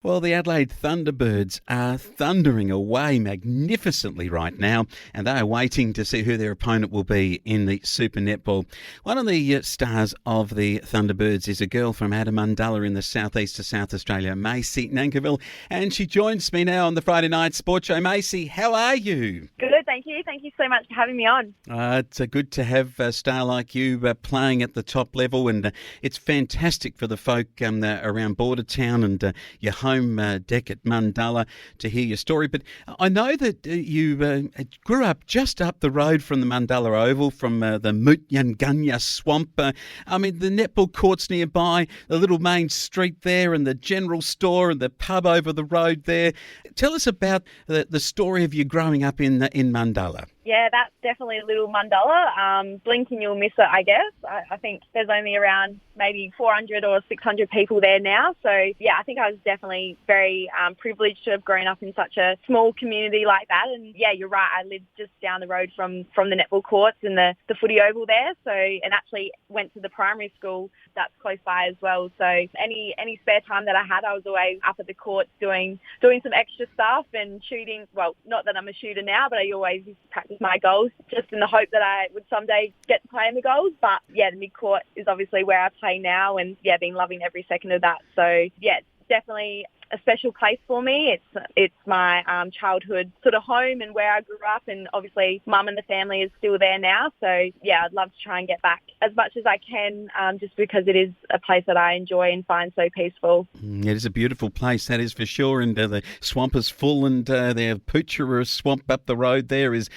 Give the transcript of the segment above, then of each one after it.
Well, the Adelaide Thunderbirds are thundering away magnificently right now, and they are waiting to see who their opponent will be in the Super Netball. One of the stars of the Thunderbirds is a girl from Mundulla in the southeast of South Australia, Maisie Nankivell, and she joins me now on the Friday Night Sports Show. Maisie, how are you? Good, thank you. Thank you so much for having me on. It's good to have a star like you playing at the top level, and it's fantastic for the folk around Bordertown and your home deck at Mundulla to hear your story. But I know that you grew up just up the road from the Mundulla Oval, from the Mundulla swamp. I mean, the netball courts nearby, the little main street there, and the general store and the pub over the road there. Tell us about the story of you growing up in Mundulla. Yeah, that's definitely a little Mundulla. Blink and you'll miss it, I guess. I think there's only around maybe 400 or 600 people there now. So, yeah, I think I was definitely very privileged to have grown up in such a small community like that. And, yeah, you're right. I lived just down the road from the netball courts and the footy oval there. So, and actually went to the primary school that's close by as well. So any spare time that I had, I was always up at the courts doing some extra stuff and shooting. Well, not that I'm a shooter now, but I always used to practice my goals just in the hope that I would someday get to play in the goals. But yeah, the mid-court is obviously where I play now, and yeah, been loving every second of that. So yeah, it's definitely a special place for me. It's my childhood sort of home and where I grew up, and obviously mum and the family is still there now. So yeah, I'd love to try and get back as much as I can, just because it is a place that I enjoy and find so peaceful. It is a beautiful place, that is for sure, and the swamp is full, and their Poochera swamp up the road there is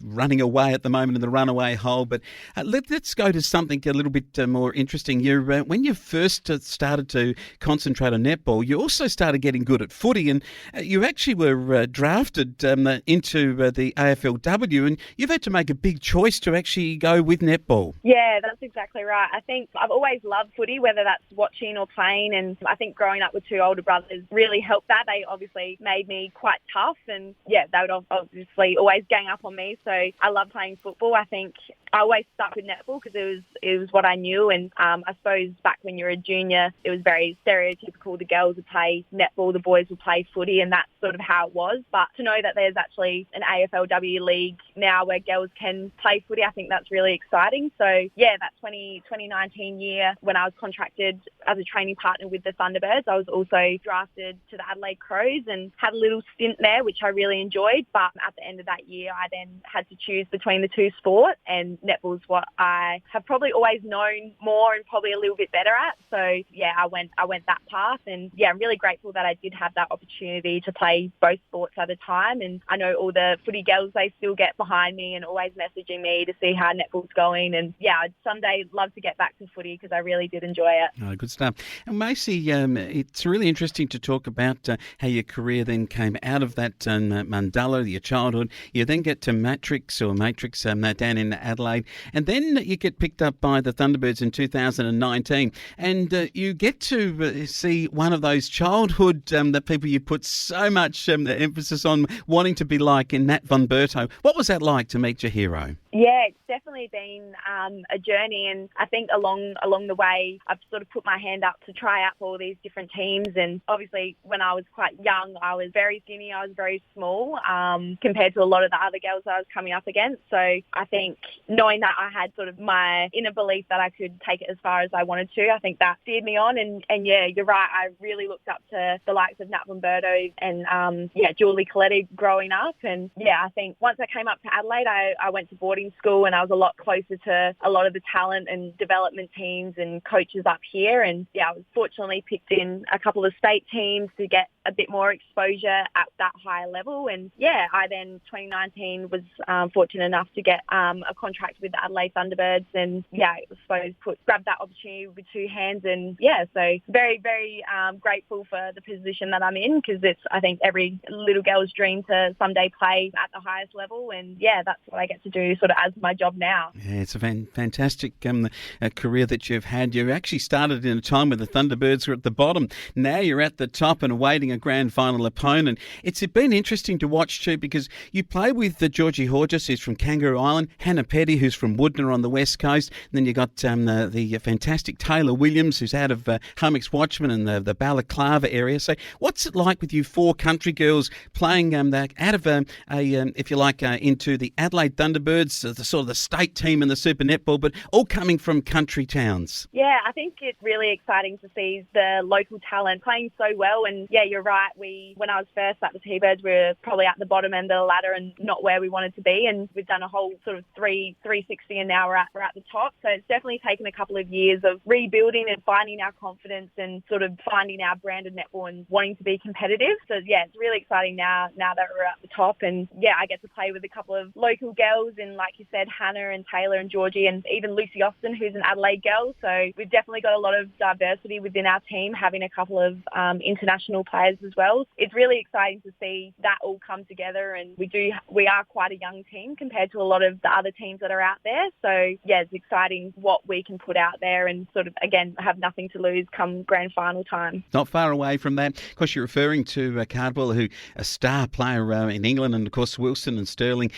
running away at the moment in the runaway hole. But let's go to something a little bit more interesting. When you first started to concentrate on netball, you also started getting good at footy, and you actually were drafted into the AFLW, and you've had to make a big choice to actually go with netball. Yeah, that's exactly right. I think I've always loved footy, whether that's watching or playing, and I think growing up with two older brothers really helped that. They obviously made me quite tough, and yeah, they would obviously always gang up on me, so I love playing football. I think I always stuck with netball because it was what I knew, and I suppose back when you were a junior, it was very stereotypical. The girls would play netball, the boys would play footy, and that's sort of how it was. But to know that there's actually an AFLW league now where girls can play footy, I think that's really exciting. So yeah, that 2019 year when I was contracted as a training partner with the Thunderbirds, I was also drafted to the Adelaide Crows and had a little stint there, which I really enjoyed. But at the end of that year, I then had to choose between the two sports, and netball's what I have probably always known more and probably a little bit better at. So yeah, I went that path, and yeah, I'm really grateful that I did have that opportunity to play both sports at a time. And I know all the footy girls, they still get behind me and always messaging me to see how netball's going. And yeah, I'd someday love to get back to footy because I really did enjoy it. Oh, good stuff. And Maisie, it's really interesting to talk about how your career then came out of that Mundulla, your childhood. You then get to Matrix down in Adelaide, and then you get picked up by the Thunderbirds in 2019, and you get to see one of those childhood the people you put so much emphasis on wanting to be like in Nat Von Berto. What was that like to meet your hero? Yeah, it's definitely been a journey, and I think along the way I've sort of put my hand up to try out for all these different teams. And obviously when I was quite young, I was very skinny, I was very small compared to a lot of the other girls that I was coming up against. So I think knowing that I had sort of my inner belief that I could take it as far as I wanted to, I think that steered me on. And yeah, you're right, I really looked up to the likes of Nat Von Berto and Julie Coletti growing up. And yeah, I think once I came up to Adelaide, I went to boarding school, and I was a lot closer to a lot of the talent and development teams and coaches up here. And yeah, I was fortunately picked in a couple of state teams to get a bit more exposure at that higher level. And yeah, I then 2019 was fortunate enough to get a contract with the Adelaide Thunderbirds, and yeah, I suppose grabbed that opportunity with two hands. And yeah, so very, very grateful for the position that I'm in, because it's, I think, every little girl's dream to someday play at the highest level. And yeah, that's what I get to do sort of as my job now. Yeah, it's a fantastic career that you've had. You actually started in a time where the Thunderbirds were at the bottom. Now you're at the top and awaiting playing a grand final opponent. It's been interesting to watch too, because you play with the Georgie Horges, who's from Kangaroo Island, Hannah Petty, who's from Woodner on the west coast, and then you got the fantastic Taylor Williams, who's out of Hummocks Watchman and the Balaclava area. So what's it like with you four country girls playing out of if you like, into the Adelaide Thunderbirds, the sort of the state team in the Super Netball, but all coming from country towns? Yeah, I think it's really exciting to see the local talent playing so well. And yeah, you're right. When I was first at the T-Birds, we were probably at the bottom end of the ladder and not where we wanted to be. And we've done a whole sort of 360 and now we're at the top. So it's definitely taken a couple of years of rebuilding and finding our confidence and sort of finding our brand of netball and wanting to be competitive. So yeah, it's really exciting now that we're at the top. And yeah, I get to play with a couple of local girls and like you said, Hannah and Taylor and Georgie and even Lucy Austin, who's an Adelaide girl. So we've definitely got a lot of diversity within our team, having a couple of international players as well. It's really exciting to see that all come together, and we are quite a young team compared to a lot of the other teams that are out there. So yeah, it's exciting what we can put out there and sort of, again, have nothing to lose come grand final time. Not far away from that. Of course, you're referring to Cardwell, who a star player in England, and of course Wilson and Sterling,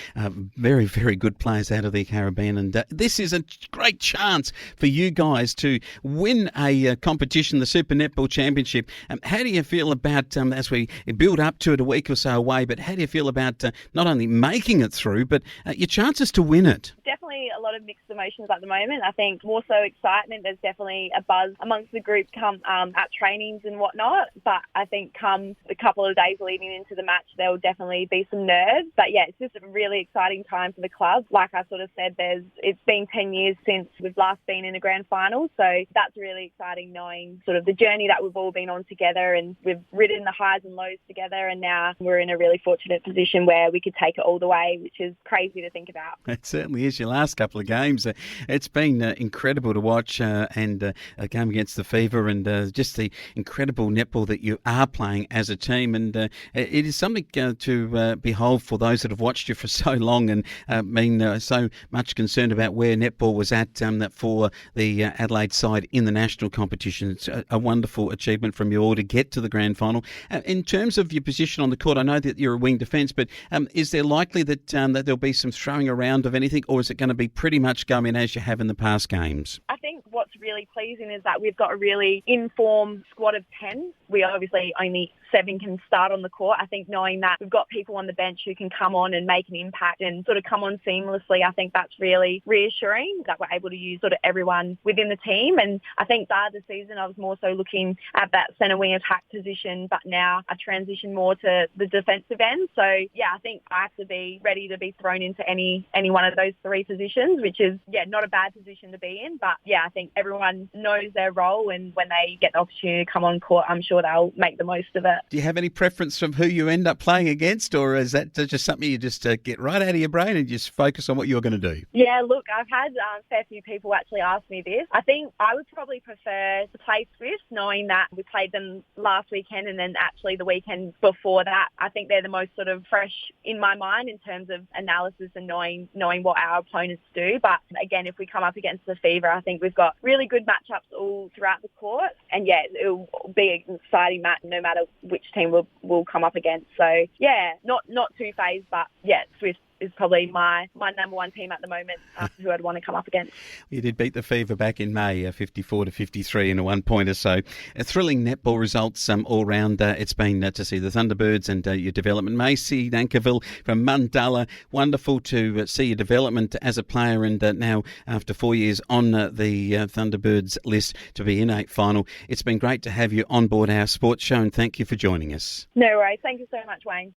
very, very good players out of the Caribbean. And this is a great chance for you guys to win a competition, the Super Netball Championship. How do you feel about, as we build up to it a week or so away, but how do you feel about not only making it through, but your chances to win it? Definitely a lot of mixed emotions at the moment. I think more so excitement. There's definitely a buzz amongst the group at trainings and whatnot. But I think come a couple of days leading into the match, there will definitely be some nerves. But yeah, it's just a really exciting time for the club. Like I sort of said, it's been 10 years since we've last been in a grand final. So that's really exciting, knowing sort of the journey that we've all been on together, and we've ridden the highs and lows together. And now we're in a really fortunate position where we could take it all the way, which is crazy to think about. It certainly is. Your last couple of games, it's been incredible to watch, and a game against the Fever, and just the incredible netball that you are playing as a team. And it is something to behold for those that have watched you for so long and been so much concerned about where netball was at for the Adelaide side in the national competition. It's a wonderful achievement from you all to get to the grand final. In terms of your position on the court, I know that you're a wing defence, but is there likely that there'll be some throwing around of anything, or is it going to be pretty much going as you have in the past games? I think what's really pleasing is that we've got a really informed squad of 10. We obviously only 7 can start on the court. I think knowing that we've got people on the bench who can come on and make an impact and sort of come on seamlessly, I think that's really reassuring that we're able to use sort of everyone within the team. And I think start of the season, I was more so looking at that centre wing attack position, but now I transition more to the defensive end. So yeah, I think I have to be ready to be thrown into any one of those 3 positions, which is, yeah, not a bad position to be in. But yeah, I think everyone knows their role, and when they get the opportunity to come on court, I'm sure they'll make the most of it. Do you have any preference from who you end up playing against, or is that just something you just get right out of your brain and just focus on what you're going to do? Yeah, look, I've had a fair few people actually ask me this. I think I would probably prefer to play Swifts, knowing that we played them last weekend and then actually the weekend before that. I think they're the most sort of fresh in my mind in terms of analysis and knowing what our opponents do. But again, if we come up against the Fever, I think we've got really good matchups all throughout the court. And yeah, it'll be an exciting match no matter which team we'll come up against. So yeah, not too phased, but yeah, Swifts is probably my number one team at the moment who I'd want to come up against. You did beat the Fever back in May, 54-53 in a one-pointer. So thrilling netball results all round. It's been to see the Thunderbirds and your development. Maisie Nankivell from Mundulla, wonderful to see your development as a player, and now after 4 years on the Thunderbirds list to be in a final. It's been great to have you on board our sports show, and thank you for joining us. No worries. Thank you so much, Wayne.